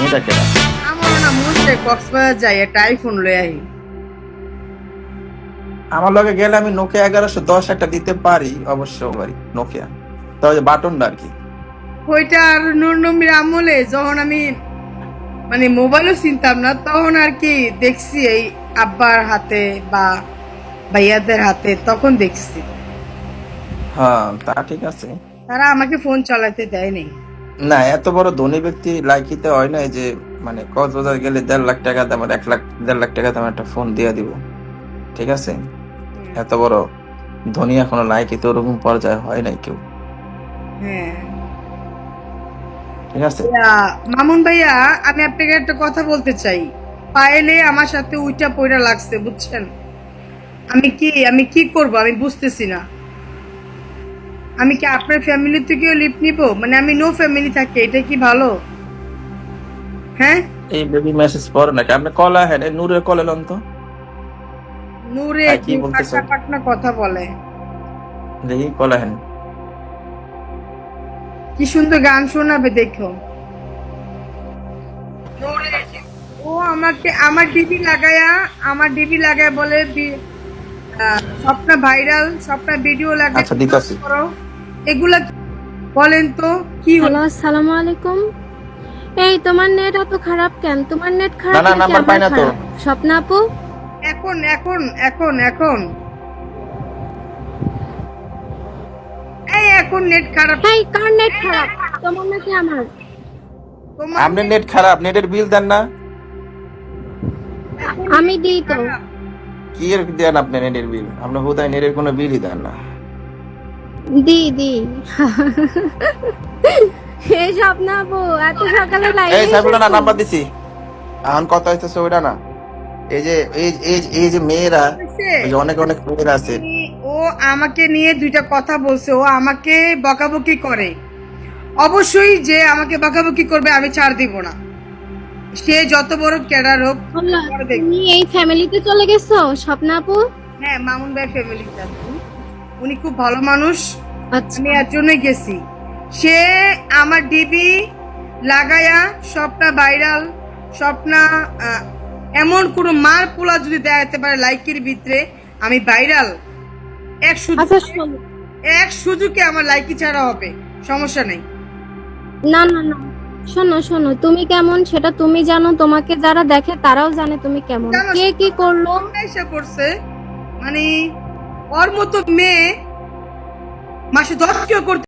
এটা কেনা আমার না মন চাই কক্সবাজার যাই, একটা আইফোন লয়ে আই। আমার লগে গেলে আমি নোকিয়া 1110 একটা দিতে পারি, অবশ্য পারি নোকিয়া, তবে বাটনটা আর কি। ওইটা আর নূর নবীর আমলে যখন আমি মানে মোবাইলও চিনতাম না, তখন আর কি দেখছি এই আব্বার হাতে বা ভাইয়াদের হাতে, তখন দেখছি। হ্যাঁ তা ঠিক আছে। তারা আমাকে ফোন চালাতে দেয়নি। না এত বড় ধনী ব্যক্তি লাইকিতে হয় না যে মানে কক্সবাজার গেলে 1.5 লাখ টাকা দামের 1 লাখ 1.5 লাখ টাকা দামের একটা ফোন দিয়ে দিব, ঠিক আছে? এত বড় ধনী এখনো লাইকিতে ওরকম পর্যায়ে হয় নাই কেউ, হ্যাঁ ঠিক আছে? মামুন ভাইয়া, আমি আপনাকে একটা কথা বলতে চাই। পায়েলে আমার সাথে উইটা পইরা লাগছে, বুঝছেন? আমি কি করব আমি বুঝতেছি না। আমি কি আপনার ফ্যামিলি থেকেও লিফট নিব? মানে আমি নো ফ্যামিলি থাকি, এটা কি ভালো? হ্যাঁ, এই বেবি মেসেজ পড়ে নাকি? আপনি কল আহেন, এই নূরের কল এলাম তো। নূরে কি বলতেছো? পাটনা পাটনা কথা বলে। দেখি কল আহেন। কি সুন্দর গান শোনাবে দেখো। ও আমাকে আমার ডিবি লাগায়া বলে স্বপ্না ভাইরাল, স্বপ্না ভিডিও লাগায় আচ্ছা দিতাছি। করো। এগুলা বলেন তো কি হ্যালো, আসসালামু আলাইকুম। এই তোমার নেট এত খারাপ কেন? তোমার নেট না খারাপ না, নাকি নাম্বার পাই আমার না তো। খারাপ? স্বপ্না আপু, এখন এখন এখন এখন এই এখন নেট খারাপ। এই কার নেট খারাপ? তোমার নাকি আমার? তোমার আপনার নেট খারাপ, নেটের বিল দেন না? এখন আমি দিই তো। খারাপ। কি এর দেন আপনি নেটের বিল? আপনি বোধহয় নেটের কোনো বিলই দেন না। দি এই স্বপ্না আপু, এত সকালে এই লাইভে সাইবুল্লাহ না, এসেছো? নাম্বার দিছি। এখন কথা হইতেছে ওইটা না, এই যে এই যে মেয়েরা, হয়েছে? ওই যে অনেক অনেক মেয়েরা আছে। ও আমাকে নিয়ে দুইটা কথা বলছে, ও আমাকে বকাবকি করে। অবশ্যই যে আমাকে বকাবকি করবে আমি ছাড় দিব না, সে যত বড় ক্যাডার হোক। বললা, পরে দেখবো। তুমি এই ফ্যামিলিতে চলে গেছো স্বপ্না আপু? হ্যাঁ, মামুন ভাই ফ্যামিলি, উনি খুব ভালো মানুষ। আচ্ছা, আমি এর জন্যই গেছি। সে আমার ডিবি লাগায়া স্বপ্না ভাইরাল, স্বপ্না এমন কোন মার পোলা যদি দেখাতে পারে লাইকের ভিতরে আমি ভাইরাল, আচ্ছা শোনো। এক সুযোগে আমার লাইকি ছাড়া হবে, সমস্যা নেই। না, শোনো শোনো, তুমি কেমন সেটা তুমি জানো, তোমাকে যারা দেখে তারাও জানে তুমি কেমন। জানো, কে কি করলো এসে করছে মানে ওর মতো মেয়ে মাসে 10 কেউ করতে